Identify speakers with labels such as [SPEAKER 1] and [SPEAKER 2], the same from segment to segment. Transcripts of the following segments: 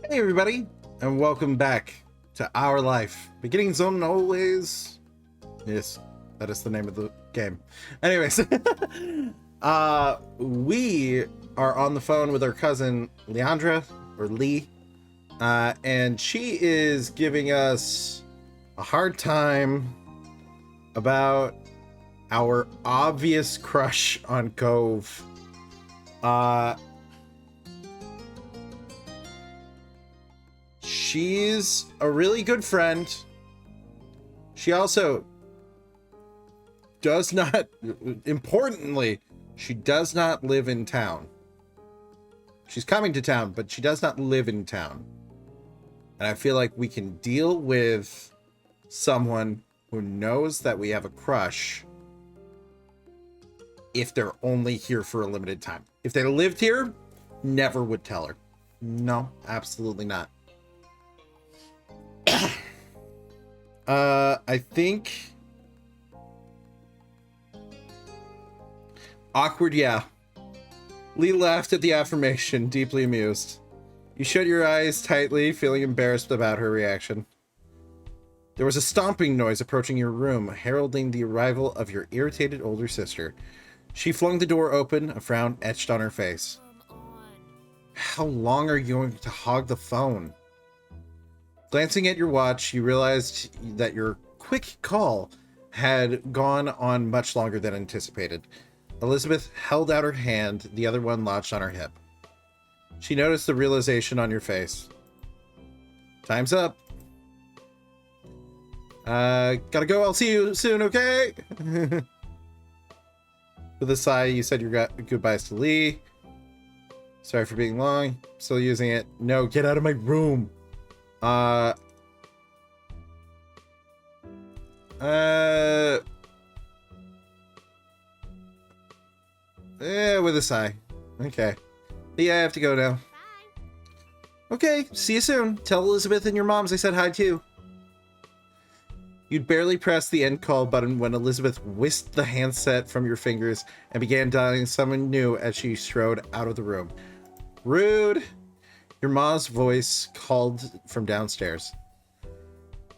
[SPEAKER 1] Hey everybody, and welcome back to Our Life. Beginnings don't always... Yes, that is the name of the game. Anyways, we are on the phone with our cousin Leandra, or Lee, and she is giving us a hard time about our obvious crush on Cove. She's a really good friend. She also does not, importantly, she does not live in town. She's coming to town, but she does not live in town. And I feel like we can deal with someone who knows that we have a crush if they're only here for a limited time. If they lived here, never would tell her. No, absolutely not. I think awkward, yeah. Lee laughed at the affirmation, deeply amused. You shut your eyes tightly, feeling embarrassed about her reaction. There was a stomping noise approaching your room, heralding the arrival of your irritated older sister. She flung the door open, a frown etched on her face. How long are you going to hog the phone? Glancing at your watch, you realized that your quick call had gone on much longer than anticipated. Elizabeth held out her hand, the other one lodged on her hip. She noticed the realization on your face. Time's up. Gotta go, I'll see you soon, okay? With a sigh, you said your goodbyes to Lee. Sorry for being long. Still using it. No, get out of my room. With a sigh. Okay. Yeah, I have to go now. Bye. Okay, see you soon. Tell Elizabeth and your moms I said hi too. You'd barely pressed the end call button when Elizabeth whisked the handset from your fingers and began dialing someone new as she strode out of the room. Rude! Your mom's voice called from downstairs.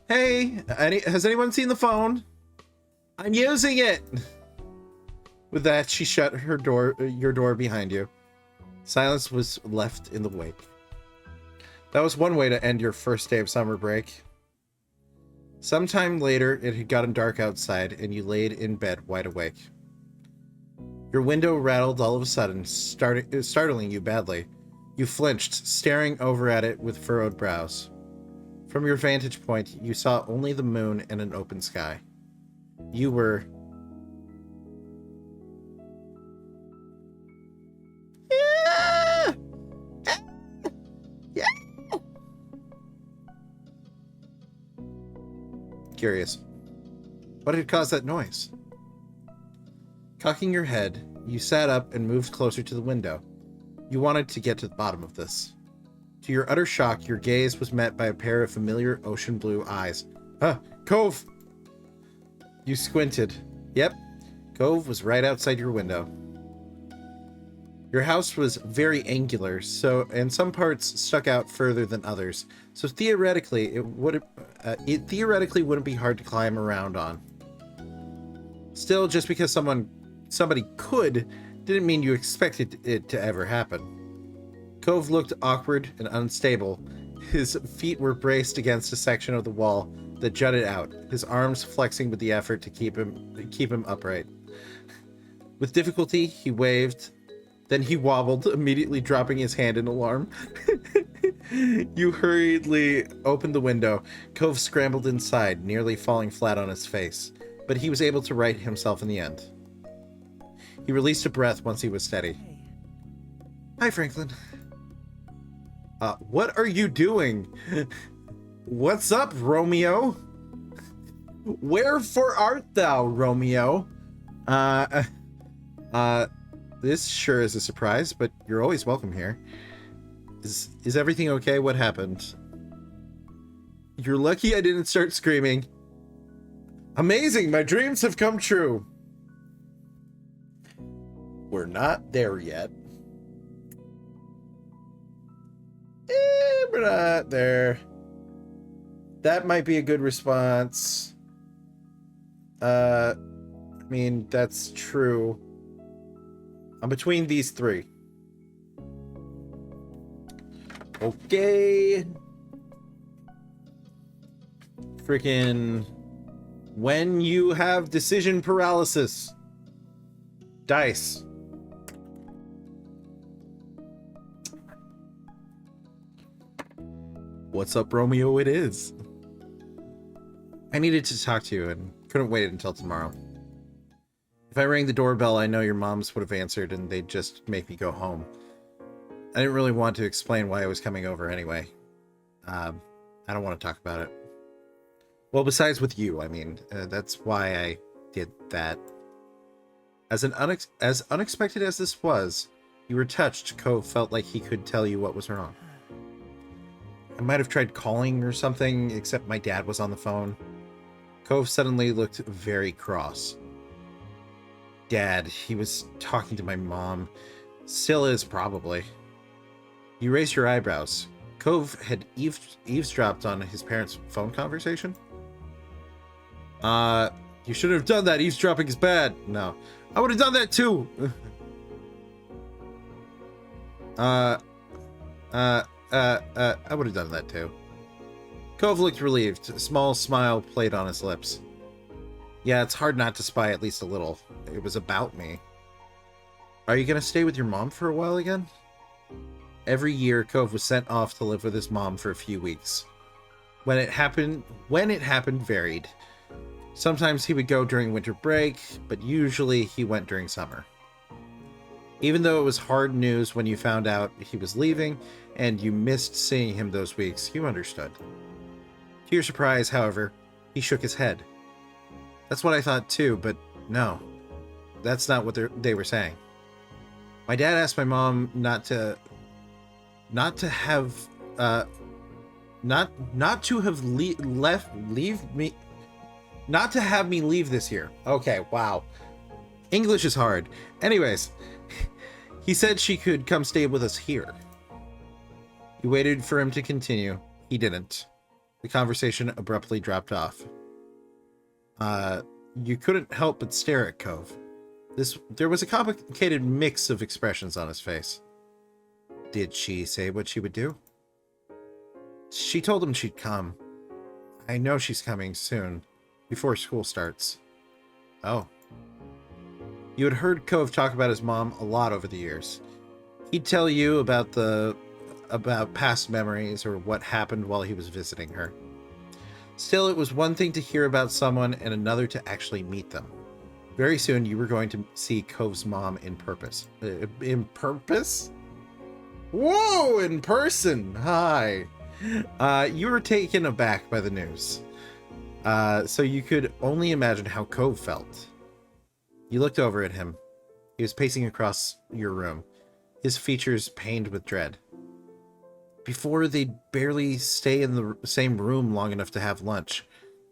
[SPEAKER 1] Hey, has anyone seen the phone? I'm using it! With that, she shut your door behind you. Silence was left in the wake. That was one way to end your first day of summer break. Sometime later, it had gotten dark outside, and you laid in bed wide awake. Your window rattled all of a sudden, startling you badly. You flinched, staring over at it with furrowed brows. From your vantage point, you saw only the moon and an open sky. You were... Curious. What had caused that noise? Cocking your head, you sat up and moved closer to the window. You wanted to get to the bottom of this. To your utter shock, your gaze was met by a pair of familiar ocean blue eyes. Cove! You squinted. Yep, Cove was right outside your window. Your house was very angular, and some parts stuck out further than others, so theoretically it wouldn't be hard to climb around on. Still, just because somebody could didn't mean you expected it to ever happen. Cove looked awkward and unstable. His feet were braced against a section of the wall that jutted out, his arms flexing with the effort to keep him upright. With difficulty, he waved. Then he wobbled, immediately dropping his hand in alarm. You hurriedly opened the window. Cove scrambled inside, nearly falling flat on his face, but he was able to right himself in the end. He released a breath once he was steady. Hi, Franklin. What are you doing? What's up, Romeo? Wherefore art thou, Romeo? This sure is a surprise, but you're always welcome here. Is everything okay? What happened? You're lucky I didn't start screaming. Amazing! My dreams have come true! We're not there yet. we're not there. That might be a good response. I mean, that's true. I'm between these three. Okay. Freaking when you have decision paralysis. Dice. What's up, Romeo? It is. I needed to talk to you and couldn't wait until tomorrow. If I rang the doorbell, I know your moms would have answered and they'd just make me go home. I didn't really want to explain why I was coming over anyway. I don't want to talk about it. Well, besides with you, I mean, that's why I did that. As unexpected as this was, you were touched. Cove felt like he could tell you what was wrong. I might have tried calling or something, except my dad was on the phone. Cove suddenly looked very cross. Dad, he was talking to my mom. Still is, probably. You raised your eyebrows. Cove had eavesdropped on his parents' phone conversation? You shouldn't have done that. Eavesdropping is bad. No. I would have done that too. I would have done that too. Cove looked relieved. A small smile played on his lips. Yeah, it's hard not to spy at least a little. It was about me. Are you gonna stay with your mom for a while again? Every year, Cove was sent off to live with his mom for a few weeks. When it happened varied. Sometimes he would go during winter break, but usually he went during summer. Even though it was hard news when you found out he was leaving and you missed seeing him those weeks, you understood. To your surprise, however, he shook his head. That's what I thought too, but no. That's not what they were saying. My dad asked my mom not to have me leave this year. Okay, wow. English is hard. Anyways, he said she could come stay with us here. You waited for him to continue. He didn't. The conversation abruptly dropped off. You couldn't help but stare at Cove. There was a complicated mix of expressions on his face. Did she say what she would do? She told him she'd come. I know she's coming soon, before school starts. Oh. You had heard Cove talk about his mom a lot over the years. He'd tell you about past memories or what happened while he was visiting her. Still, it was one thing to hear about someone and another to actually meet them. Very soon, you were going to see Cove's mom in purpose. In purpose? Whoa, in person! Hi! You were taken aback by the news. So you could only imagine how Cove felt. You looked over at him. He was pacing across your room, his features pained with dread. Before, they'd barely stay in the same room long enough to have lunch.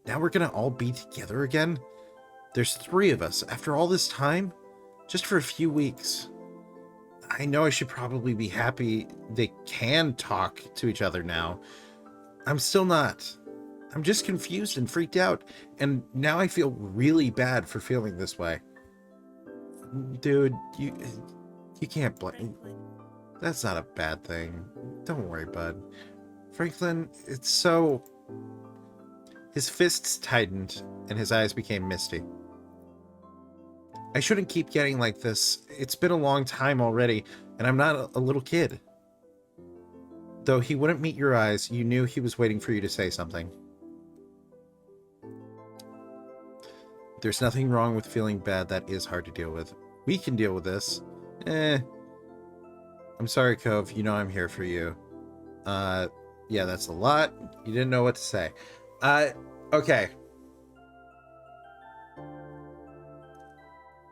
[SPEAKER 1] Now we're gonna all be together again? There's 3 of us, after all this time? Just for a few weeks. I know I should probably be happy they can talk to each other now. I'm still not. I'm just confused and freaked out, and now I feel really bad for feeling this way. Dude, you can't blame... That's not a bad thing. Don't worry, bud. Franklin, it's so... His fists tightened, and his eyes became misty. I shouldn't keep getting like this. It's been a long time already, and I'm not a little kid. Though he wouldn't meet your eyes, you knew he was waiting for you to say something. There's nothing wrong with feeling bad. That is hard to deal with. We can deal with this. I'm sorry, Cove. You know I'm here for you. Yeah, that's a lot. You didn't know what to say. Okay.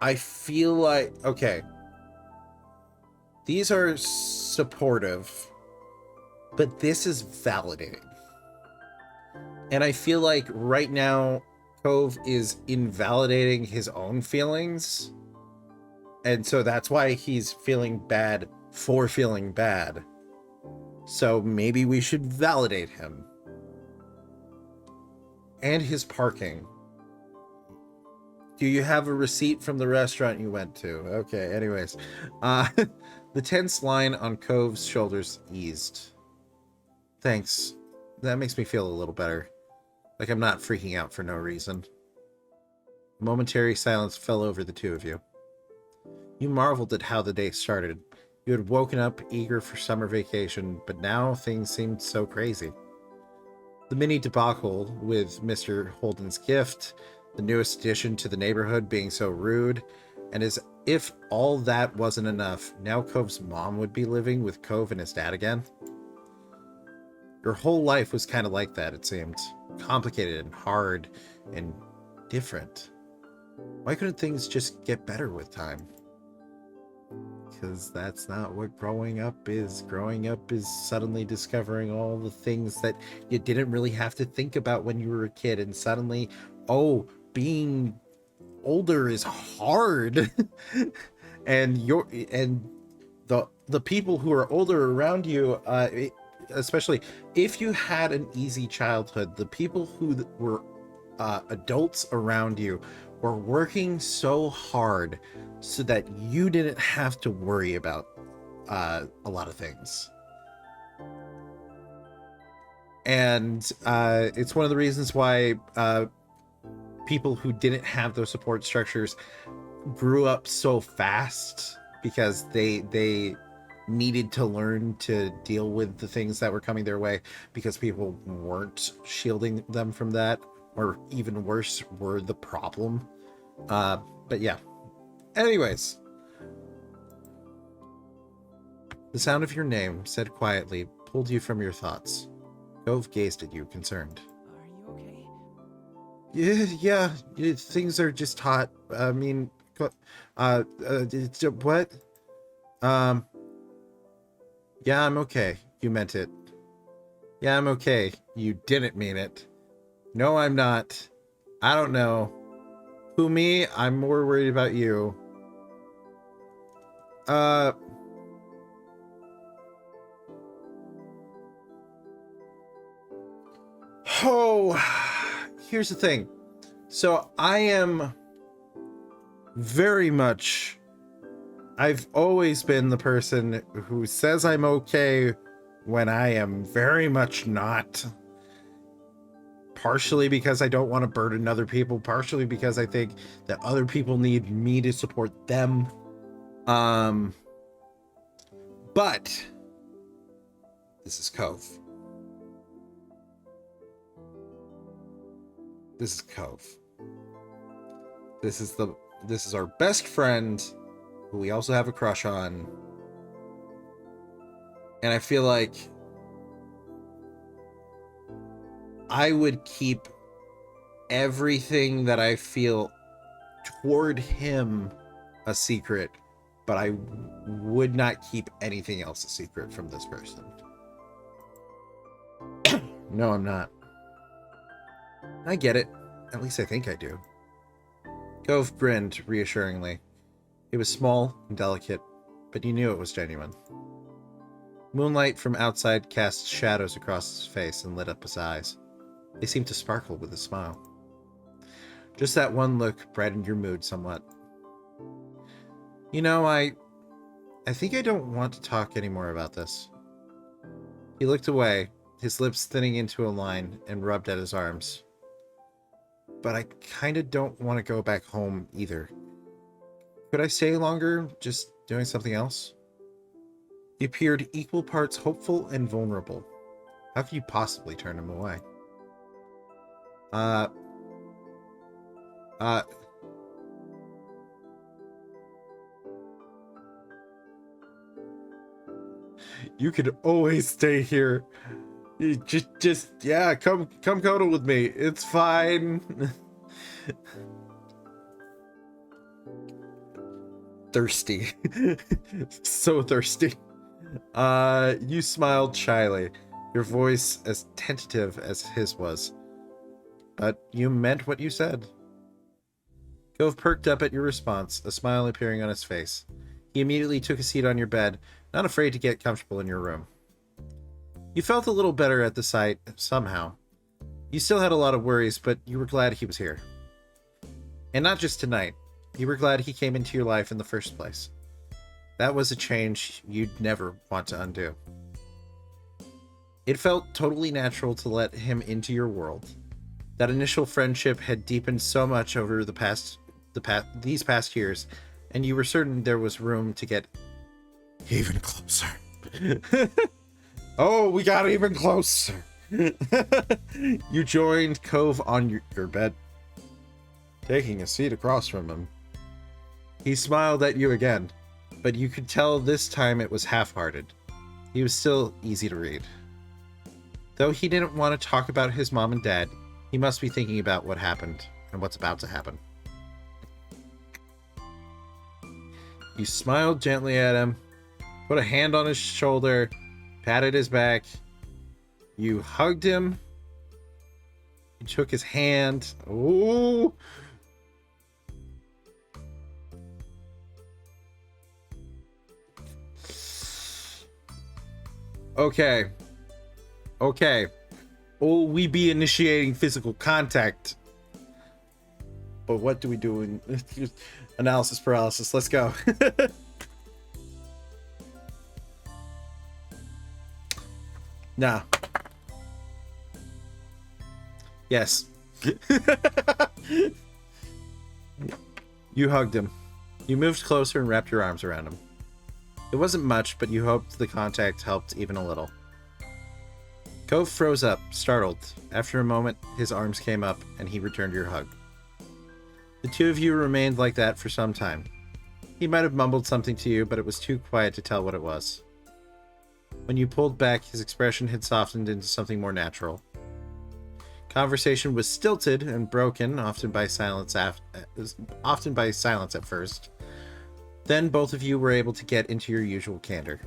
[SPEAKER 1] I feel like... Okay. These are supportive, but this is validating. And I feel like right now, Cove is invalidating his own feelings. And so that's why he's feeling bad for feeling bad. So maybe we should validate him. And his parking. Do you have a receipt from the restaurant you went to? Okay, anyways. The tense line on Cove's shoulders eased. Thanks. That makes me feel a little better. Like I'm not freaking out for no reason. A momentary silence fell over the two of you. You marveled at how the day started. You had woken up eager for summer vacation, but now things seemed so crazy. The mini debacle with Mr. Holden's gift, the newest addition to the neighborhood being so rude, and as if all that wasn't enough, now Cove's mom would be living with Cove and his dad again. Your whole life was kind of like that, it seemed. Complicated and hard and different. Why couldn't things just get better with time? Because that's not what growing up is. Growing up is suddenly discovering all the things that you didn't really have to think about when you were a kid, and suddenly, oh, being older is hard. And the people who are older around you, especially if you had an easy childhood, the people who were adults around you were working so hard so that you didn't have to worry about a lot of things. And it's one of the reasons why people who didn't have those support structures grew up so fast, because they needed to learn to deal with the things that were coming their way, because people weren't shielding them from that, or even worse, were the problem. But yeah. Anyways. The sound of your name, said quietly, pulled you from your thoughts. Cove gazed at you, concerned.
[SPEAKER 2] Are you okay?
[SPEAKER 1] Yeah, things are just hot. I mean, what? Yeah, I'm okay. You meant it. Yeah, I'm okay. You didn't mean it. No, I'm not. I don't know. Who, me? I'm more worried about you. Here's the thing. So I am very much... I've always been the person who says I'm okay when I am very much not. Partially because I don't want to burden other people, partially because I think that other people need me to support them. But this is Cove. This is Cove. This is our best friend, who we also have a crush on. And I feel like I would keep everything that I feel toward him a secret, but I would not keep anything else a secret from this person. No, I'm not. I get it. At least I think I do. Cove grinned reassuringly. It was small and delicate, but you knew it was genuine. Moonlight from outside cast shadows across his face and lit up his eyes. They seemed to sparkle with a smile. Just that one look brightened your mood somewhat. You know, I think I don't want to talk anymore about this. He looked away, his lips thinning into a line, and rubbed at his arms. But I kinda don't want to go back home either. Could I stay longer, just doing something else? He appeared equal parts hopeful and vulnerable. How could you possibly turn him away? You could always stay here. You just yeah, come cuddle with me. It's fine. Thirsty. So thirsty. You smiled shyly, your voice as tentative as his was. But you meant what you said. Cove perked up at your response, a smile appearing on his face. He immediately took a seat on your bed, not afraid to get comfortable in your room. You felt a little better at the sight, somehow. You still had a lot of worries, but you were glad he was here. And not just tonight. You were glad he came into your life in the first place. That was a change you'd never want to undo. It felt totally natural to let him into your world. That initial friendship had deepened so much over these past years, and you were certain there was room to get even closer. Oh, we got even closer. You joined Cove on your bed, taking a seat across from him. He smiled at you again, but you could tell this time it was half-hearted. He was still easy to read. Though he didn't want to talk about his mom and dad, he must be thinking about what happened and what's about to happen. You smiled gently at him, put a hand on his shoulder, patted his back. You hugged him. You took his hand. Ooh. Okay. Oh, we be initiating physical contact. But what do we do in analysis paralysis? Let's go. Nah. Yes. You hugged him. You moved closer and wrapped your arms around him. It wasn't much, but you hoped the contact helped even a little. Cove froze up, startled. After a moment, his arms came up, and he returned your hug. The two of you remained like that for some time. He might have mumbled something to you, but it was too quiet to tell what it was. When you pulled back, his expression had softened into something more natural. Conversation was stilted and broken, often by silence at first. Then both of you were able to get into your usual candor.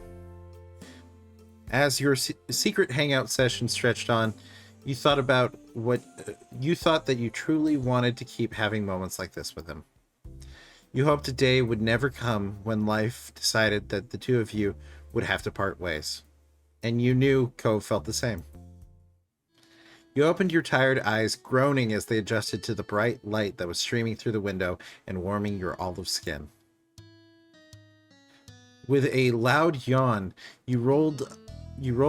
[SPEAKER 1] As your secret hangout session stretched on, you thought that you truly wanted to keep having moments like this with him. You hoped a day would never come when life decided that the two of you would have to part ways. And you knew Cove felt the same. You opened your tired eyes, groaning as they adjusted to the bright light that was streaming through the window and warming your olive skin. With a loud yawn, you rolled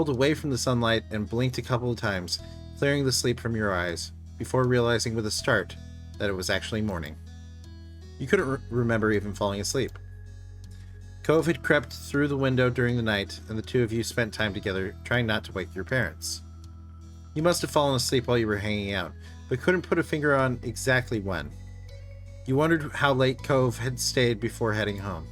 [SPEAKER 1] away from the sunlight and blinked a couple of times, clearing the sleep from your eyes, before realizing with a start that it was actually morning. You couldn't remember even falling asleep. Cove had crept through the window during the night, and the two of you spent time together trying not to wake your parents. You must have fallen asleep while you were hanging out, but couldn't put a finger on exactly when. You wondered how late Cove had stayed before heading home.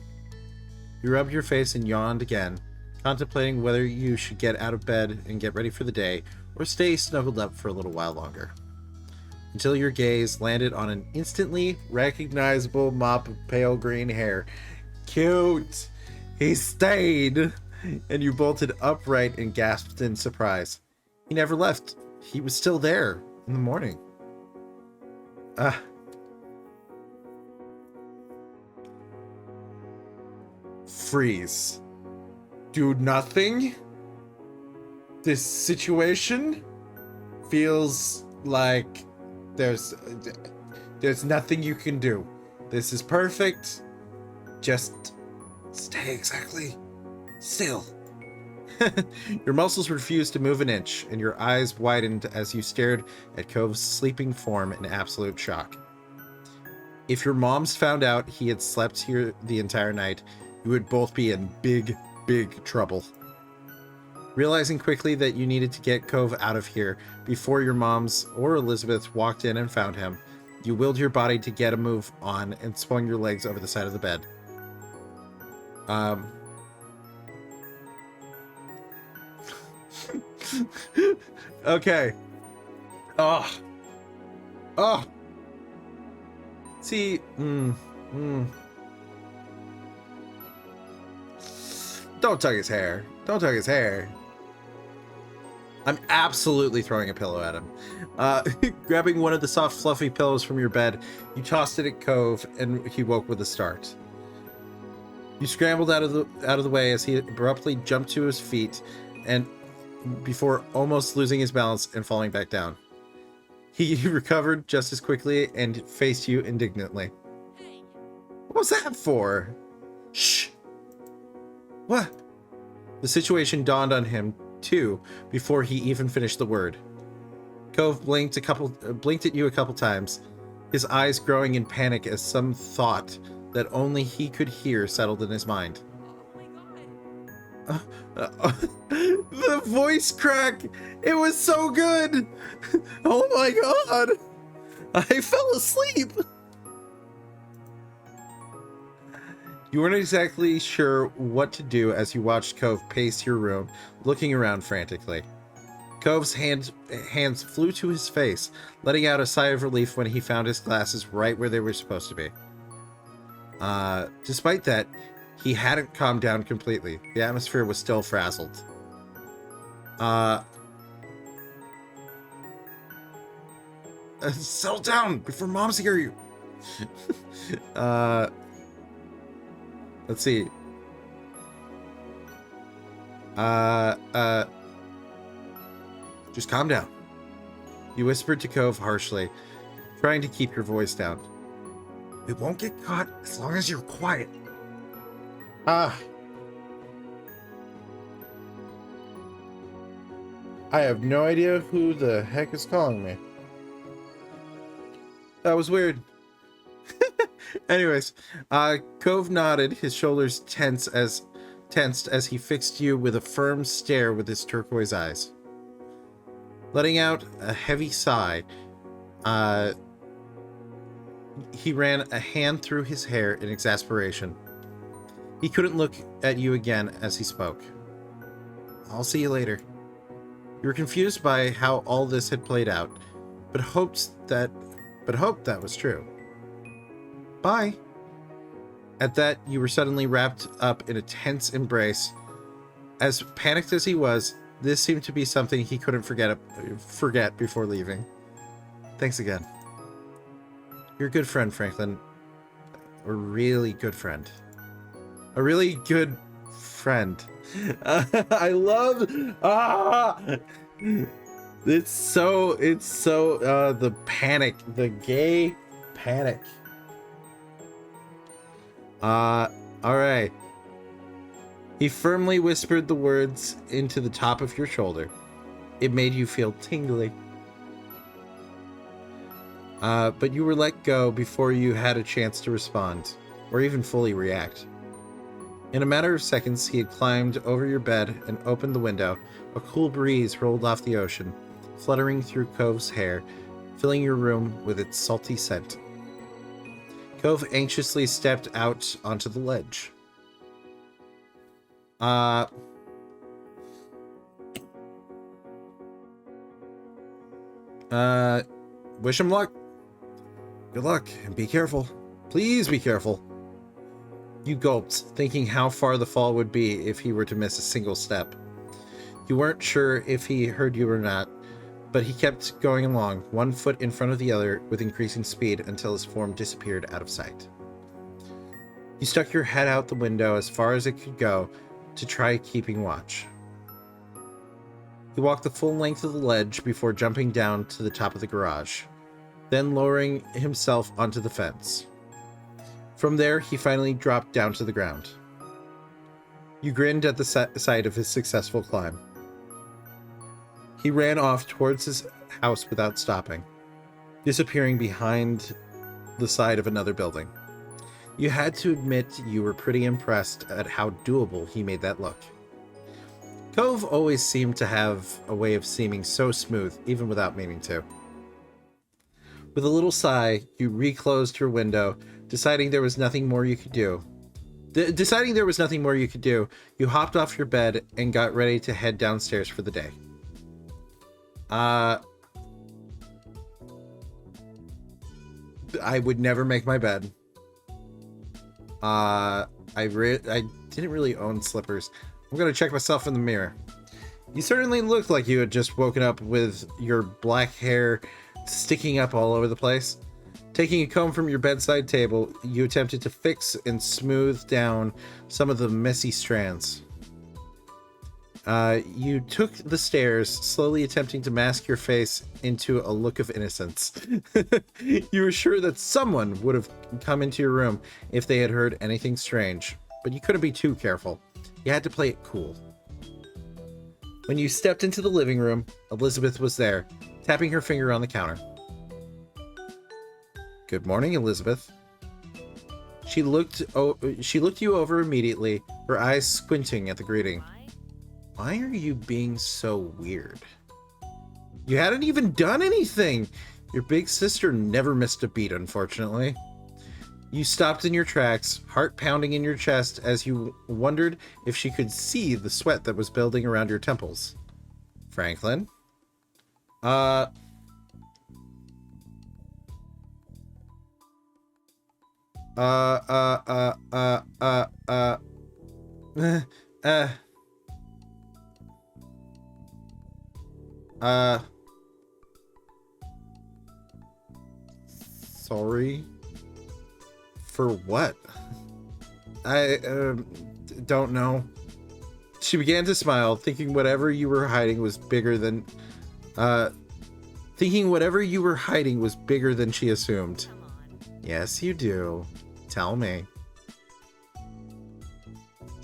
[SPEAKER 1] You rubbed your face and yawned again, contemplating whether you should get out of bed and get ready for the day, or stay snuggled up for a little while longer. Until your gaze landed on an instantly recognizable mop of pale green hair. Cute! He stayed! And you bolted upright and gasped in surprise. He never left. He was still there in the morning. Freeze. Do nothing? This situation feels like there's nothing you can do. This is perfect. Just stay exactly still. Your muscles refused to move an inch, and your eyes widened as you stared at Cove's sleeping form in absolute shock. If your moms found out he had slept here the entire night, you would both be in big trouble. Realizing quickly that you needed to get Cove out of here before your moms or Elizabeth walked in and found him, you willed your body to get a move on and swung your legs over the side of the bed. Okay. See, Don't tug his hair. Don't tug his hair. I'm absolutely throwing a pillow at him. Grabbing one of the soft, fluffy pillows from your bed, you tossed it at Cove, and he woke with a start. You scrambled out of the way as he abruptly jumped to his feet, and before almost losing his balance and falling back down. He recovered just as quickly and faced you indignantly. What was that for? Shh! What? The situation dawned on him, too, before he even finished the word. Cove blinked at you a couple times, his eyes growing in panic as some thought that only he could hear settled in his mind. The voice crack! It was so good! Oh my god! I fell asleep! You weren't exactly sure what to do as you watched Cove pace your room, looking around frantically. Cove's hands flew to his face, letting out a sigh of relief when he found his glasses right where they were supposed to be. Despite that, he hadn't calmed down completely. The atmosphere was still frazzled. Settle down before moms hear you. Let's see. Just calm down. You whispered to Cove harshly, trying to keep your voice down. We won't get caught as long as you're quiet. I have no idea who the heck is calling me. That was weird. Anyways, Cove nodded, his shoulders tensed as he fixed you with a firm stare with his turquoise eyes. Letting out a heavy sigh, he ran a hand through his hair in exasperation. He couldn't look at you again as he spoke. I'll see you later. You were confused by how all this had played out, but hoped that was true. Bye. At that, you were suddenly wrapped up in a tense embrace. As panicked as he was, this seemed to be something he couldn't forget before leaving. Thanks again. You're a good friend, Franklin. A really good friend. A really good friend. I love... It's so the panic, the gay panic. All right. He firmly whispered the words into the top of your shoulder. It made you feel tingly. But you were let go before you had a chance to respond, or even fully react. In a matter of seconds, he had climbed over your bed and opened the window. A cool breeze rolled off the ocean, fluttering through Cove's hair, filling your room with its salty scent. Cove anxiously stepped out onto the ledge. Wish him luck. Good luck, and be careful. Please be careful. You gulped, thinking how far the fall would be if he were to miss a single step. You weren't sure if he heard you or not, but he kept going along, one foot in front of the other with increasing speed until his form disappeared out of sight. You stuck your head out the window as far as it could go to try keeping watch. He walked the full length of the ledge before jumping down to the top of the garage, then lowering himself onto the fence. From there, he finally dropped down to the ground. You grinned at the sight of his successful climb. He ran off towards his house without stopping, disappearing behind the side of another building. You had to admit you were pretty impressed at how doable he made that look. Cove always seemed to have a way of seeming so smooth, even without meaning to. With a little sigh, you reclosed your window, deciding there was nothing more you could do. You hopped off your bed and got ready to head downstairs for the day. I would never make my bed. I didn't really own slippers. I'm gonna check myself in the mirror. You certainly looked like you had just woken up with your black hair sticking up all over the place. Taking a comb from your bedside table, you attempted to fix and smooth down some of the messy strands. You took the stairs, slowly attempting to mask your face into a look of innocence. You were sure that someone would have come into your room if they had heard anything strange, but you couldn't be too careful. You had to play it cool. When you stepped into the living room, Elizabeth was there, tapping her finger on the counter. Good morning, Elizabeth. She looked you over immediately, her eyes squinting at the greeting. Why are you being so weird? You hadn't even done anything! Your big sister never missed a beat, unfortunately. You stopped in your tracks, heart pounding in your chest as you wondered if she could see the sweat that was building around your temples. Franklin? Sorry? For what? I don't know. She began to smile, thinking whatever you were hiding was bigger than she assumed. Yes, you do. Tell me.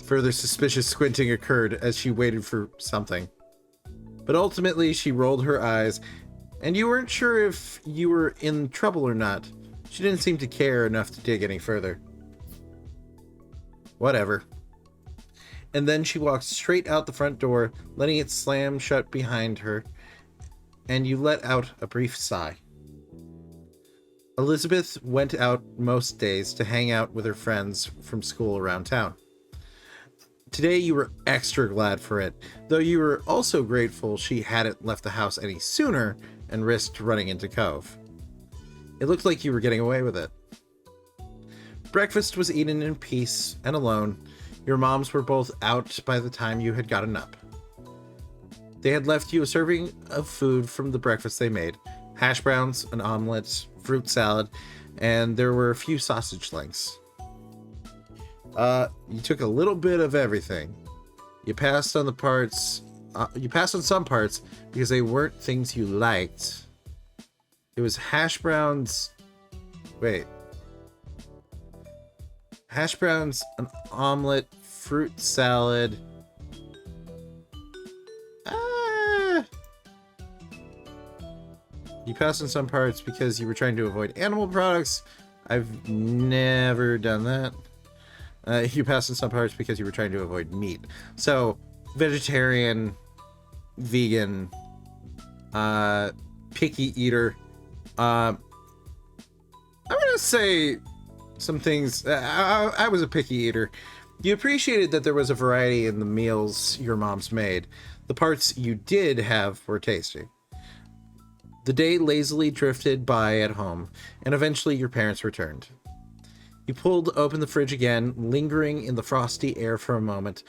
[SPEAKER 1] Further suspicious squinting occurred as she waited for something. But ultimately, she rolled her eyes, and you weren't sure if you were in trouble or not. She didn't seem to care enough to dig any further. Whatever. And then she walked straight out the front door, letting it slam shut behind her, and you let out a brief sigh. Elizabeth went out most days to hang out with her friends from school around town. Today you were extra glad for it, though you were also grateful she hadn't left the house any sooner and risked running into Cove. It looked like you were getting away with it. Breakfast was eaten in peace and alone. Your moms were both out by the time you had gotten up. They had left you a serving of food from the breakfast they made: hash browns, an omelet, fruit salad, and there were a few sausage links. You took a little bit of everything. You passed on some parts because they weren't things you liked. It was hash browns. Wait. Hash browns, an omelet, fruit salad. You passed on some parts because you were trying to avoid animal products. I've never done that. You passed on some parts because you were trying to avoid meat. So, vegetarian, vegan, picky eater. I'm gonna say some things. I was a picky eater. You appreciated that there was a variety in the meals your moms made. The parts you did have were tasty. The day lazily drifted by at home, and eventually your parents returned. You pulled open the fridge again, lingering in the frosty air for a moment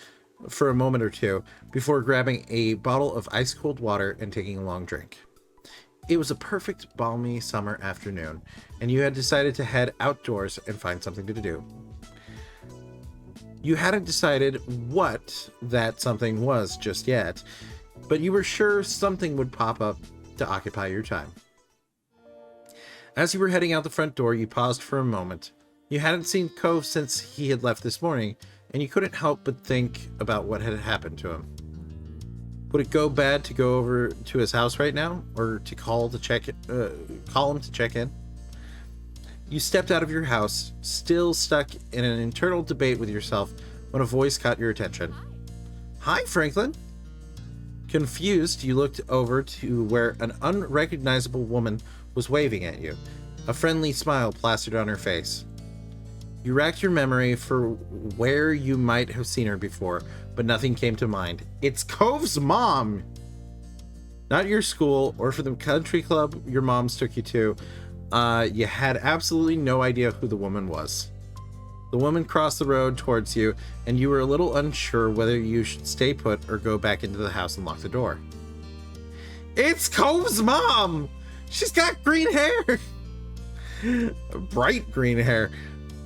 [SPEAKER 1] or two, before grabbing a bottle of ice-cold water and taking a long drink. It was a perfect, balmy summer afternoon, and you had decided to head outdoors and find something to do. You hadn't decided what that something was just yet, but you were sure something would pop up to occupy your time. As you were heading out the front door, you paused for a moment. You hadn't seen Cove since he had left this morning, and you couldn't help but think about what had happened to him. Would it go bad to go over to his house right now, or to call him to check in? You stepped out of your house, still stuck in an internal debate with yourself, when a voice caught your attention. Hi, Franklin. Confused, you looked over to where an unrecognizable woman was waving at you, a friendly smile plastered on her face. You racked your memory for where you might have seen her before, but nothing came to mind. It's Cove's mom! Not your school, or for the country club your moms took you to. You had absolutely no idea who the woman was. The woman crossed the road towards you, and you were a little unsure whether you should stay put or go back into the house and lock the door. It's Cove's mom! She's got green hair! Bright green hair.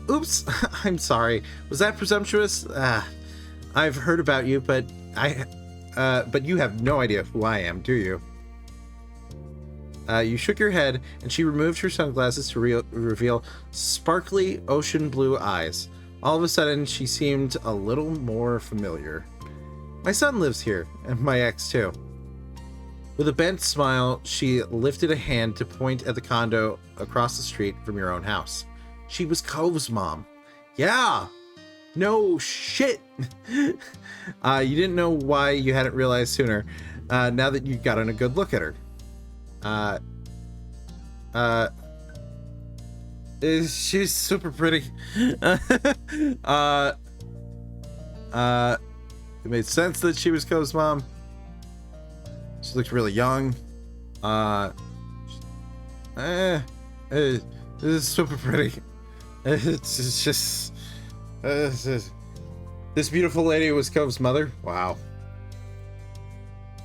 [SPEAKER 1] Oops, I'm sorry. Was that presumptuous? I've heard about you, but but you have no idea who I am, do you? You shook your head, and she removed her sunglasses to reveal sparkly ocean blue eyes. All of a sudden, she seemed a little more familiar. My son lives here, and my ex too. With a bent smile, she lifted a hand to point at the condo across the street from your own house. She was Cove's mom. Yeah! No shit! You didn't know why you hadn't realized sooner, now that you'd gotten a good look at her. She's super pretty. It made sense that she was Cove's mom. She looked really young. This is super pretty. It's just this beautiful lady was Cove's mother. Wow.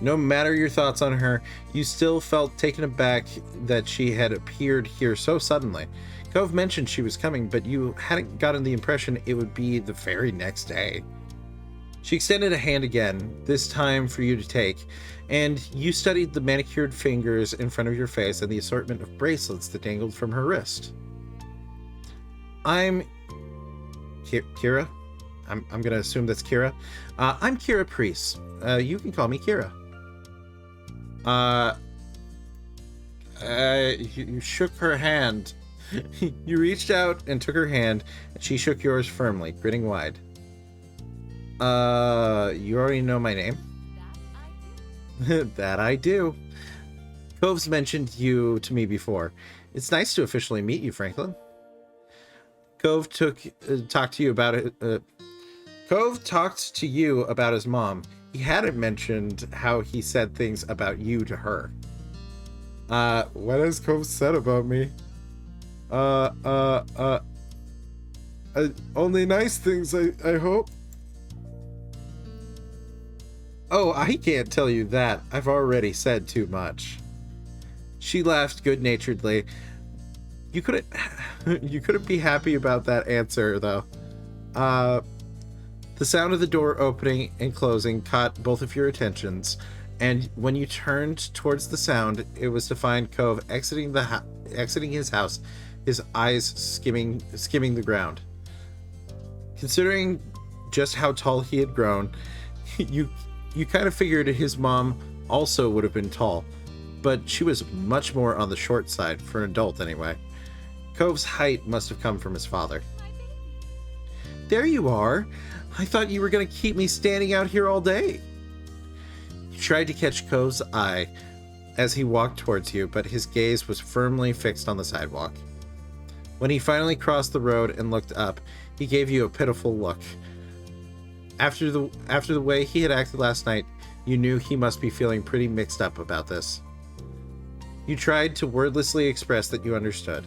[SPEAKER 1] No matter your thoughts on her, you still felt taken aback that she had appeared here so suddenly. Cove mentioned she was coming, but you hadn't gotten the impression it would be the very next day. She extended a hand again, this time for you to take, and you studied the manicured fingers in front of your face and the assortment of bracelets that dangled from her wrist. I'm Kira? I'm gonna assume that's Kira. I'm Kira Priest. You can call me Kira. You shook her hand. You reached out and took her hand, and she shook yours firmly, grinning wide. You already know my name? That I do. Cove's mentioned you to me before. It's nice to officially meet you, Franklin. Cove talked to you about it. Cove talked to you about his mom. He hadn't mentioned how he said things about you to her. What has Cove said about me? Only nice things, I hope. Oh, I can't tell you that. I've already said too much. She laughed good-naturedly. You couldn't be happy about that answer, though. The sound of the door opening and closing caught both of your attentions, and when you turned towards the sound, it was to find Cove exiting his house, his eyes skimming the ground. Considering just how tall he had grown, you kind of figured his mom also would have been tall, but she was much more on the short side, for an adult anyway. Cove's height must have come from his father. There you are! I thought you were going to keep me standing out here all day. You tried to catch Cove's eye as he walked towards you, but his gaze was firmly fixed on the sidewalk. When he finally crossed the road and looked up, he gave you a pitiful look. After the way he had acted last night, you knew he must be feeling pretty mixed up about this. You tried to wordlessly express that you understood.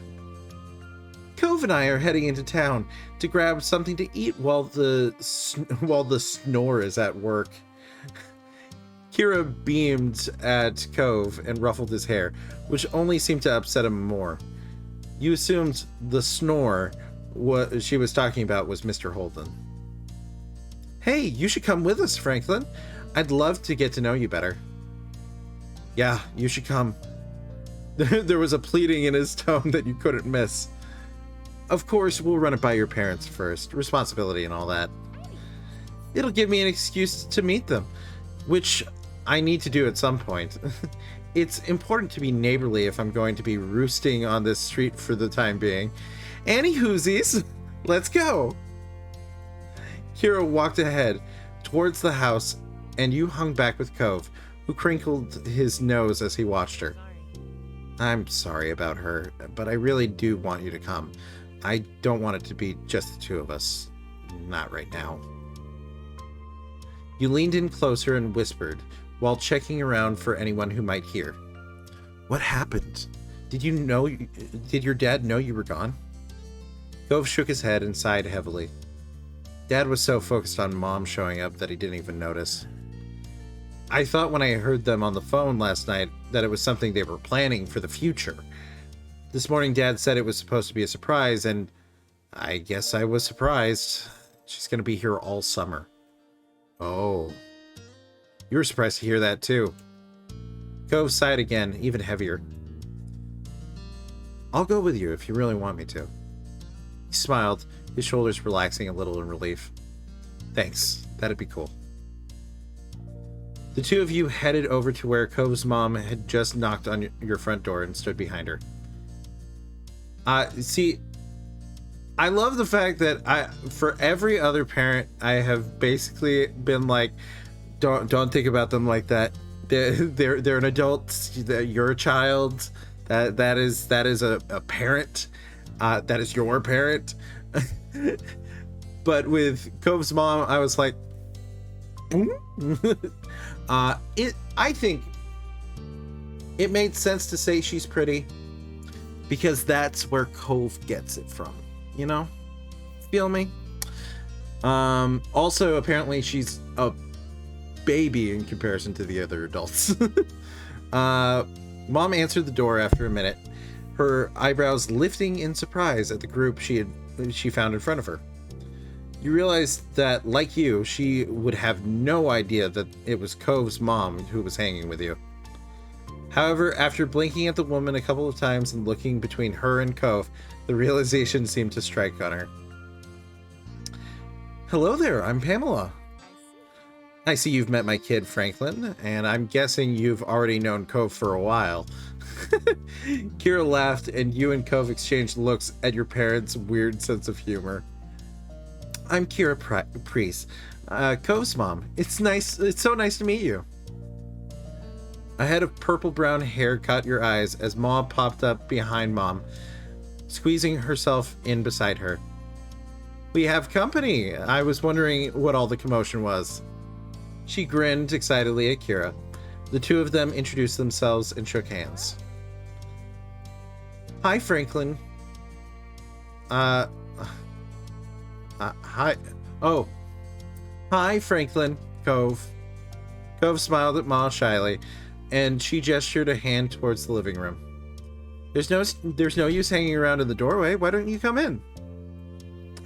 [SPEAKER 1] Cove and I are heading into town to grab something to eat while the snore is at work. Kira beamed at Cove and ruffled his hair, which only seemed to upset him more. You assumed the snore what she was talking about was Mr. Holden. Hey, you should come with us, Franklin. I'd love to get to know you better. Yeah, you should come. There was a pleading in his tone that you couldn't miss. Of course, we'll run it by your parents first. Responsibility and all that. It'll give me an excuse to meet them, which I need to do at some point. It's important to be neighborly if I'm going to be roosting on this street for the time being. Anywhoosies, let's go. Kira walked ahead towards the house, and you hung back with Cove, who crinkled his nose as he watched her. I'm sorry about her, but I really do want you to come. I don't want it to be just the two of us. Not right now. You leaned in closer and whispered, while checking around for anyone who might hear. What happened? Did your dad know you were gone? Cove shook his head and sighed heavily. Dad was so focused on Mom showing up that he didn't even notice. I thought when I heard them on the phone last night that it was something they were planning for the future. This morning, Dad said it was supposed to be a surprise, and I guess I was surprised. She's going to be here all summer. Oh. You were surprised to hear that, too. Cove sighed again, even heavier. I'll go with you if you really want me to. He smiled, his shoulders relaxing a little in relief. Thanks, that'd be cool. The two of you headed over to where Cove's mom had just knocked on your front door and stood behind her. See, I love the fact that for every other parent, I have basically been like, don't think about them like that. They're an adult. You're a child. That is a parent. That is your parent. But with Cove's mom, I was like, I think it made sense to say she's pretty because that's where Cove gets it from, you know? Feel me? Also, apparently she's a baby in comparison to the other adults. Mom answered the door after a minute, her eyebrows lifting in surprise at the group she found in front of her. You realize that, like you, she would have no idea that it was Cove's mom who was hanging with you. However, after blinking at the woman a couple of times and looking between her and Cove, the realization seemed to strike on her. Hello there, I'm Pamela. I see you've met my kid, Franklin, and I'm guessing you've already known Cove for a while. Kira laughed, and you and Cove exchanged looks at your parents' weird sense of humor. I'm Kira Priest, Cove's mom. It's so nice to meet you. A head of purple-brown hair caught your eyes as Mom popped up behind Mom, squeezing herself in beside her. We have company. I was wondering what all the commotion was. She grinned excitedly at Kira. The two of them introduced themselves and shook hands. Hi, Franklin. Hi. Oh. Hi, Franklin. Cove. Cove smiled at Ma shyly, and she gestured a hand towards the living room. There's no use hanging around in the doorway. Why don't you come in?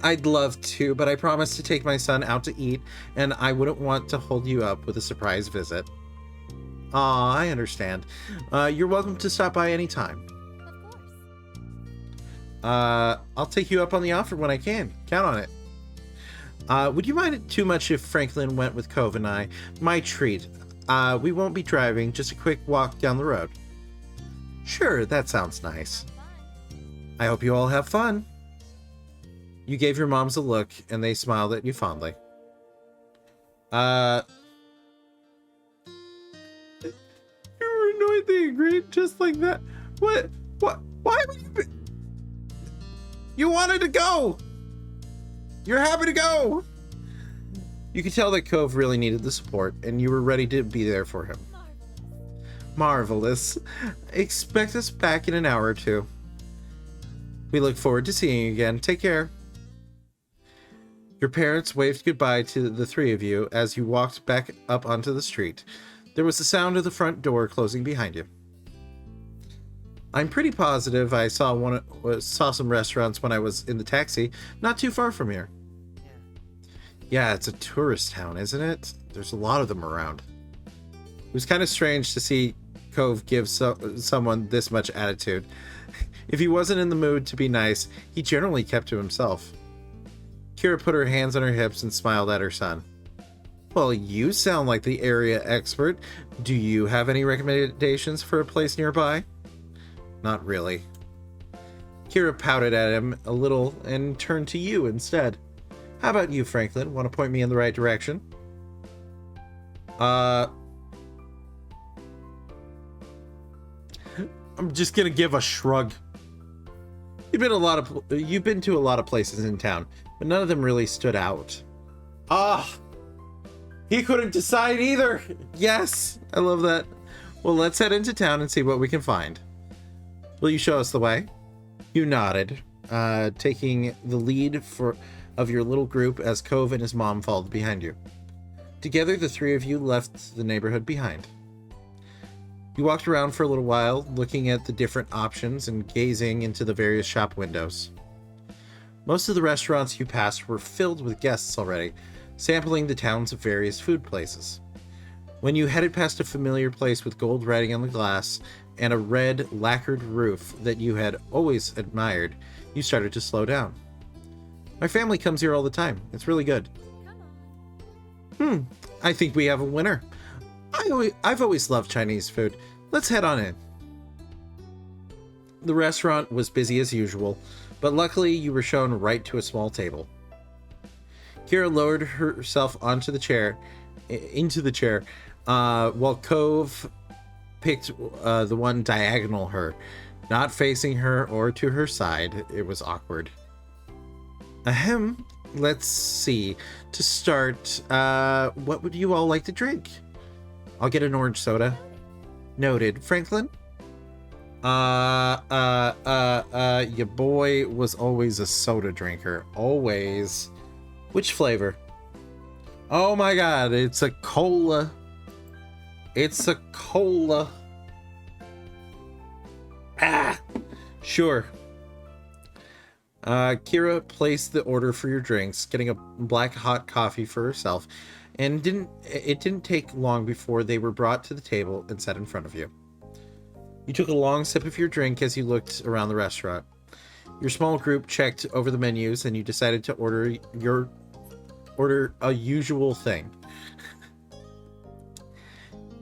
[SPEAKER 1] I'd love to, but I promised to take my son out to eat, and I wouldn't want to hold you up with a surprise visit. Aw, I understand. You're welcome to stop by anytime. Of course. I'll take you up on the offer when I can. Count on it. Would you mind it too much if Franklin went with Cove and I? My treat. We won't be driving, just a quick walk down the road. Sure, that sounds nice. I hope you all have fun. You gave your moms a look, and they smiled at you fondly. You were annoyed they agreed just like that. What? Why would you be... You wanted to go! You're happy to go! You could tell that Cove really needed the support, and you were ready to be there for him. Marvelous. Expect us back in an hour or two. We look forward to seeing you again. Take care. Your parents waved goodbye to the three of you as you walked back up onto the street. There was the sound of the front door closing behind you. I'm pretty positive I saw some restaurants when I was in the taxi, not too far from here. Yeah, it's a tourist town, isn't it? There's a lot of them around. It was kind of strange to see Cove give someone this much attitude. If he wasn't in the mood to be nice, he generally kept to himself. Kira put her hands on her hips and smiled at her son. Well, you sound like the area expert. Do you have any recommendations for a place nearby? Not really. Kira pouted at him a little and turned to you instead. How about you, Franklin? Want to point me in the right direction? I'm just gonna give a shrug. You've been to a lot of places in town, but none of them really stood out. He couldn't decide either. Yes, I love that. Well, let's head into town and see what we can find. Will you show us the way? You nodded, taking the lead of your little group as Cove and his mom followed behind you. Together, the three of you left the neighborhood behind. You walked around for a little while, looking at the different options and gazing into the various shop windows. Most of the restaurants you passed were filled with guests already, sampling the town's various food places. When you headed past a familiar place with gold writing on the glass and a red lacquered roof that you had always admired, you started to slow down. My family comes here all the time. It's really good. I think we have a winner. I've always loved Chinese food. Let's head on in. The restaurant was busy as usual, but luckily you were shown right to a small table. Kira lowered herself into the chair, while Cove picked the one diagonal her, not facing her or to her side. It was awkward. Ahem. Let's see. To start, what would you all like to drink? I'll get an orange soda. Noted. Franklin? Your boy was always a soda drinker. Always. Which flavor? Oh my god, it's a cola. It's a cola. Ah! Sure. Kira placed the order for your drinks, getting a black hot coffee for herself, and it didn't take long before they were brought to the table and set in front of you. You took a long sip of your drink as you looked around the restaurant. Your small group checked over the menus and you decided to order a usual thing.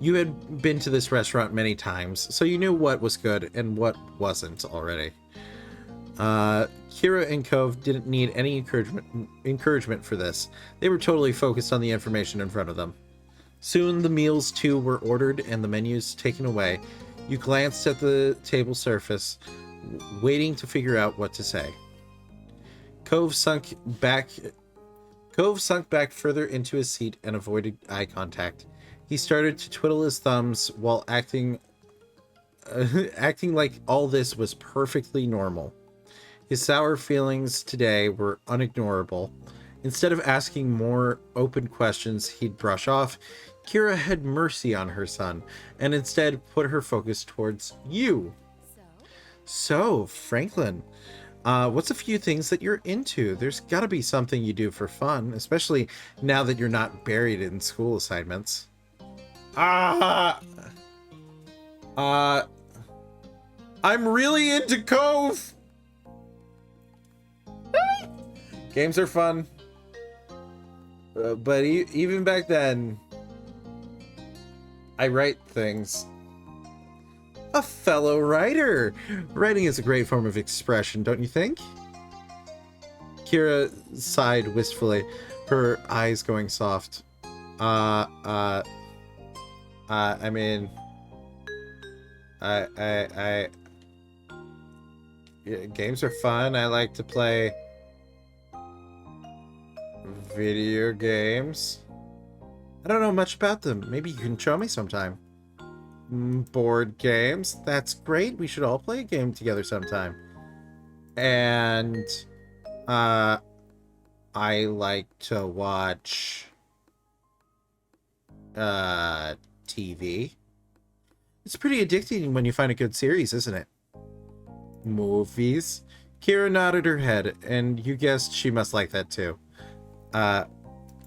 [SPEAKER 1] You had been to this restaurant many times, so you knew what was good and what wasn't already. Kira and Cove didn't need any encouragement for this. They were totally focused on the information in front of them. Soon the meals too were ordered and the menus taken away. You glanced at the table surface, waiting to figure out what to say. Cove sunk back further into his seat and avoided eye contact. He started to twiddle his thumbs while acting like all this was perfectly normal. His sour feelings today were unignorable. Instead of asking more open questions he'd brush off, Kira had mercy on her son and instead put her focus towards you. So, Franklin, what's a few things that you're into? There's gotta be something you do for fun, especially now that you're not buried in school assignments. I'm really into Cove! Games are fun. But even back then, I write things. A fellow writer! Writing is a great form of expression, don't you think? Kira sighed wistfully, her eyes going soft. I mean... Yeah, games are fun. I like to play video games. I don't know much about them. Maybe you can show me sometime. Board games. That's great. We should all play a game together sometime. And I like to watch TV. It's pretty addicting when you find a good series, isn't it? Movies. Kira nodded her head, and you guessed she must like that too.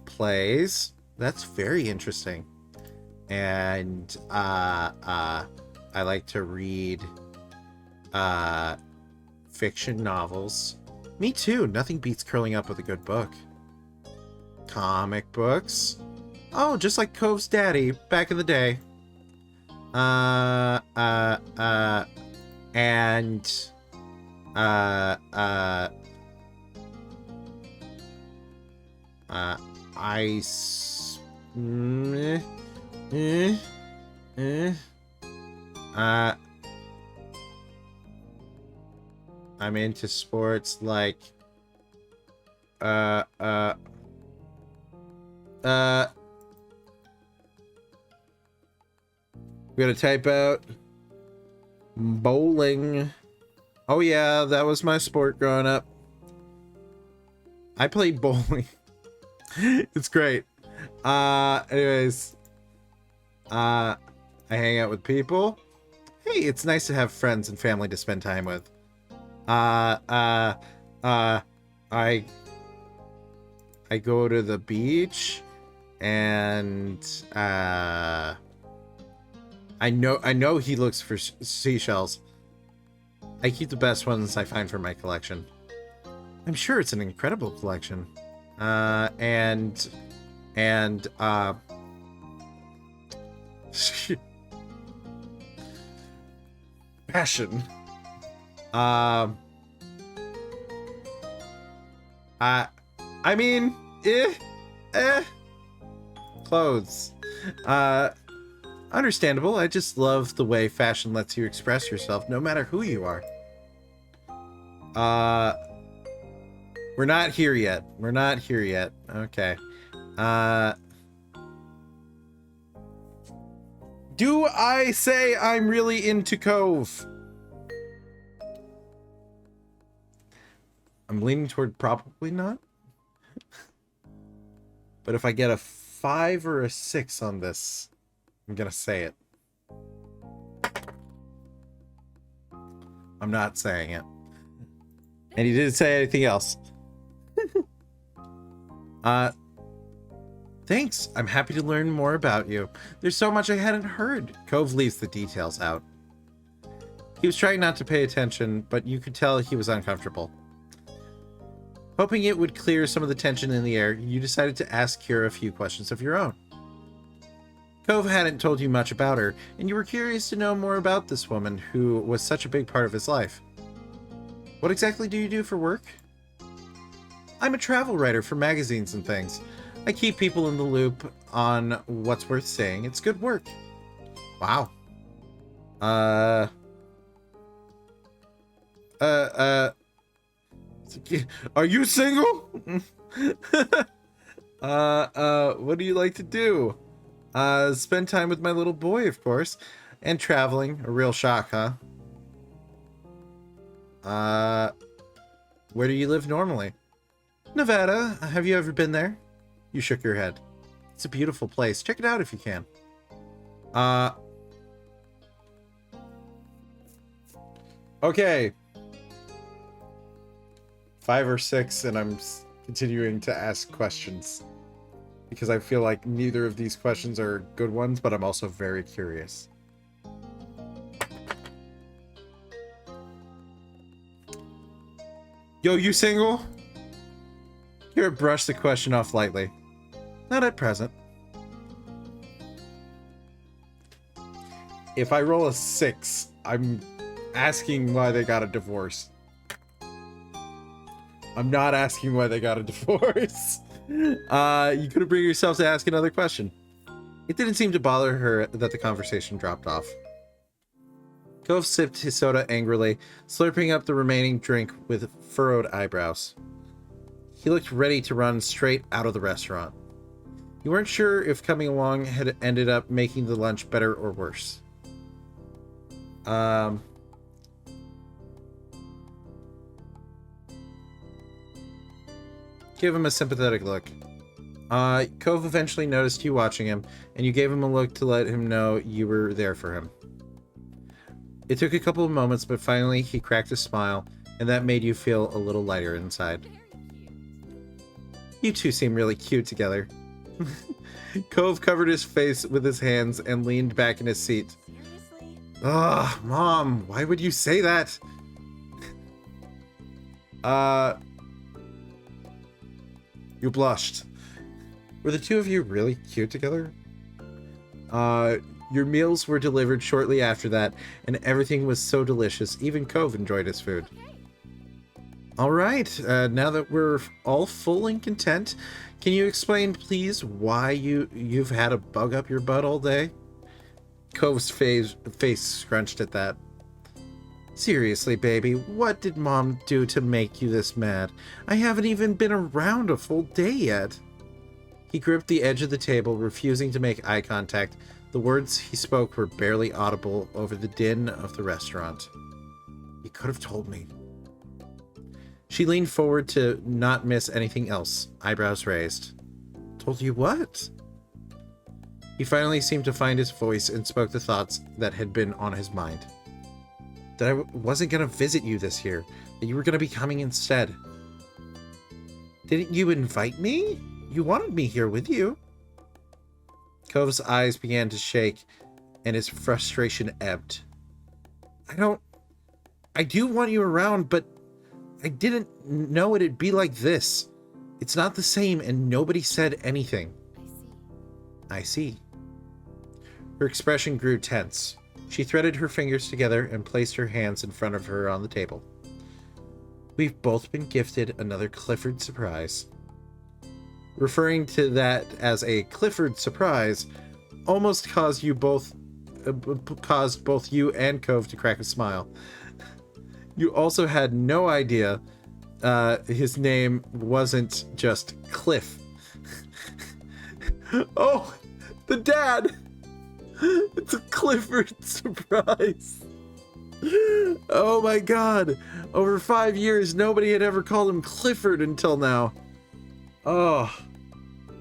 [SPEAKER 1] Plays. That's very interesting. And I like to read fiction novels. Me too. Nothing beats curling up with a good book. Comic books. Oh, just like Cove's daddy back in the day. I'm into sports like we gotta type out bowling. Oh yeah, that was my sport growing up. I played bowling. It's great. Anyways, I hang out with people. Hey, it's nice to have friends and family to spend time with. I go to the beach And I know he looks for seashells. I keep the best ones I find for my collection. I'm sure it's an incredible collection. And passion. I mean, clothes. Understandable. I just love the way fashion lets you express yourself, no matter who you are. We're not here yet. We're not here yet. Okay. Do I say I'm really into Cove? I'm leaning toward probably not. But if I get a 5 or a 6 on this, I'm gonna say it. I'm not saying it. And he didn't say anything else. Thanks. I'm happy to learn more about you. There's so much I hadn't heard. Cove leaves the details out. He was trying not to pay attention, but you could tell he was uncomfortable. Hoping it would clear some of the tension in the air, you decided to ask Kira a few questions of your own. Cove hadn't told you much about her, and you were curious to know more about this woman who was such a big part of his life. What exactly do you do for work? I'm a travel writer for magazines and things. I keep people in the loop on what's worth saying. It's good work. Wow. Are you single? What do you like to do? Spend time with my little boy, of course. And traveling. A real shock, huh? Where do you live normally? Nevada. Have you ever been there? You shook your head. It's a beautiful place. Check it out if you can. Okay. 5 or 6, and I'm continuing to ask questions. Because I feel like neither of these questions are good ones, but I'm also very curious. Yo, you single? Kira brushed the question off lightly. Not at present. If I roll a 6, I'm asking why they got a divorce. I'm not asking why they got a divorce. You could have bring yourself to ask another question. It didn't seem to bother her that the conversation dropped off. Cove sipped his soda angrily, slurping up the remaining drink with furrowed eyebrows. He looked ready to run straight out of the restaurant. You weren't sure if coming along had ended up making the lunch better or worse. Give him a sympathetic look. Cove eventually noticed you watching him, and you gave him a look to let him know you were there for him. It took a couple of moments, but finally he cracked a smile, and that made you feel a little lighter inside. You two seem really cute together. Cove covered his face with his hands and leaned back in his seat. Ugh, Mom, why would you say that? You blushed. Were the two of you really cute together? Your meals were delivered shortly after that, and everything was so delicious, even Cove enjoyed his food. Alright, now that we're all full and content, can you explain, please, why you've had a bug up your butt all day? Cove's face scrunched at that. Seriously, baby, what did Mom do to make you this mad? I haven't even been around a full day yet. He gripped the edge of the table, refusing to make eye contact. The words he spoke were barely audible over the din of the restaurant. You could have told me. She leaned forward to not miss anything else, eyebrows raised. Told you what? He finally seemed to find his voice and spoke the thoughts that had been on his mind. That I wasn't going to visit you this year, that you were going to be coming instead. Didn't you invite me? You wanted me here with you. Cove's eyes began to shake, and his frustration ebbed. I do want you around, but I didn't know it'd be like this. It's not the same, and nobody said anything. I see. Her expression grew tense. She threaded her fingers together and placed her hands in front of her on the table. We've both been gifted another Clifford surprise. Referring to that as a Clifford surprise almost caused both you and Cove to crack a smile. You also had no idea his name wasn't just Cliff. Oh, the dad! It's a Clifford surprise. Oh my god. Over 5 years, nobody had ever called him Clifford until now. Oh,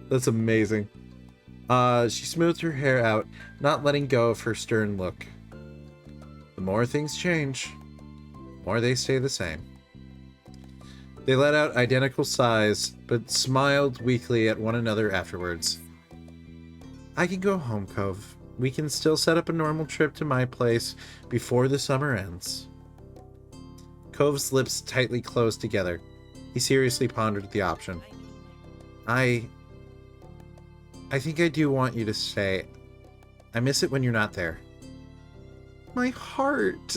[SPEAKER 1] that's amazing. She smoothed her hair out, not letting go of her stern look. The more things change, the more they stay the same. They let out identical sighs, but smiled weakly at one another afterwards. I can go home, Cove. We can still set up a normal trip to my place before the summer ends. Cove's lips tightly closed together. He seriously pondered the option. I think I do want you to stay. I miss it when you're not there. My heart!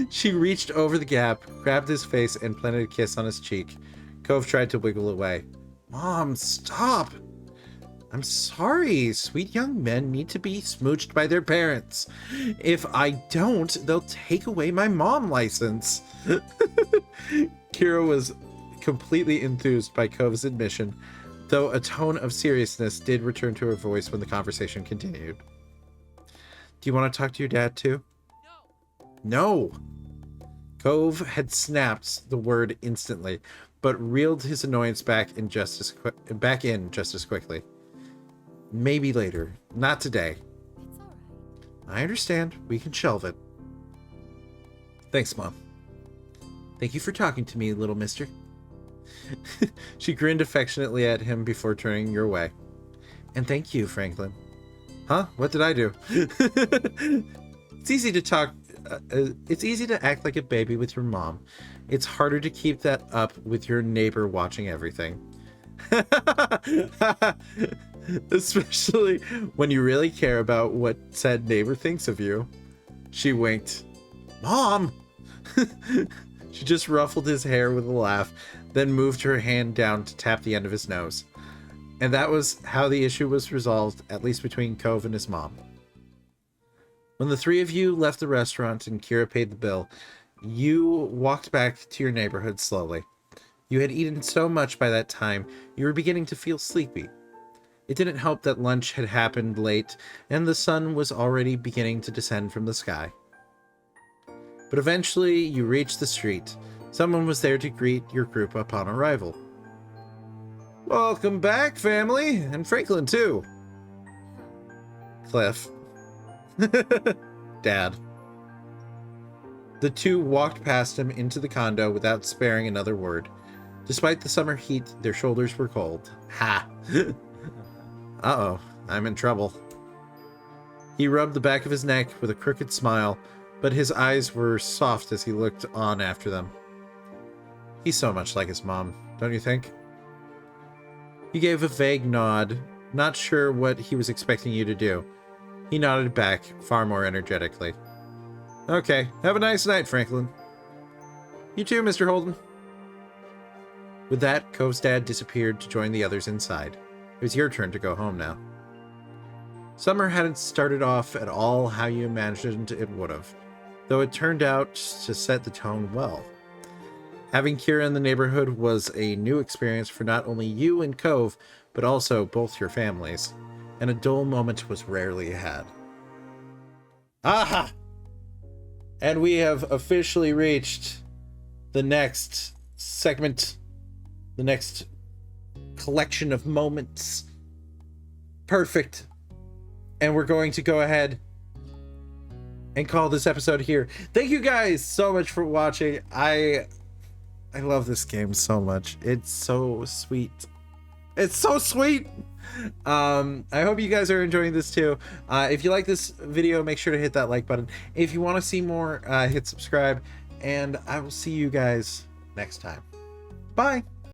[SPEAKER 1] She reached over the gap, grabbed his face, and planted a kiss on his cheek. Cove tried to wiggle away. Mom, stop! I'm sorry. Sweet young men need to be smooched by their parents. If I don't, they'll take away my mom license. Kira was completely enthused by Cove's admission, though a tone of seriousness did return to her voice when the conversation continued. Do you want to talk to your dad too? No! Cove had snapped the word instantly, but reeled his annoyance back in just as quickly. Maybe later. Not today.
[SPEAKER 3] It's all right.
[SPEAKER 1] I understand. We can shelve it. Thanks, Mom. Thank you for talking to me, little mister. She grinned affectionately at him before turning your way. And thank you, Franklin. Huh? What did I do? It's easy to talk. It's easy to act like a baby with your mom. It's harder to keep that up with your neighbor watching everything. Especially when you really care about what said neighbor thinks of you. She winked. Mom! She just ruffled his hair with a laugh, then moved her hand down to tap the end of his nose. And that was how the issue was resolved, at least between Cove and his mom. When the three of you left the restaurant and Kira paid the bill, you walked back to your neighborhood slowly. You had eaten so much by that time, you were beginning to feel sleepy. It didn't help that lunch had happened late, and the sun was already beginning to descend from the sky. But eventually, you reached the street. Someone was there to greet your group upon arrival. Welcome back, family! And Franklin, too! Cliff. Dad. The two walked past him into the condo without sparing another word. Despite the summer heat, their shoulders were cold. Ha! Uh-oh, I'm in trouble. He rubbed the back of his neck with a crooked smile, but his eyes were soft as he looked on after them. He's so much like his mom, don't you think? He gave a vague nod, not sure what he was expecting you to do. He nodded back, far more energetically. Okay, have a nice night, Franklin. You too, Mr. Holden. With that, Cove's dad disappeared to join the others inside. It was your turn to go home now. Summer hadn't started off at all how you imagined it would have, though it turned out to set the tone well. Having Kira in the neighborhood was a new experience for not only you and Cove, but also both your families, and a dull moment was rarely had. Aha! And we have officially reached the next segment, the next collection of moments. Perfect. And we're going to go ahead and call this episode here. Thank you guys so much for watching. I love this game so much. It's so sweet. It's so sweet. I hope you guys are enjoying this too. If you like this video, make sure to hit that like button. If you want to see more, hit subscribe, and I will see you guys next time. Bye.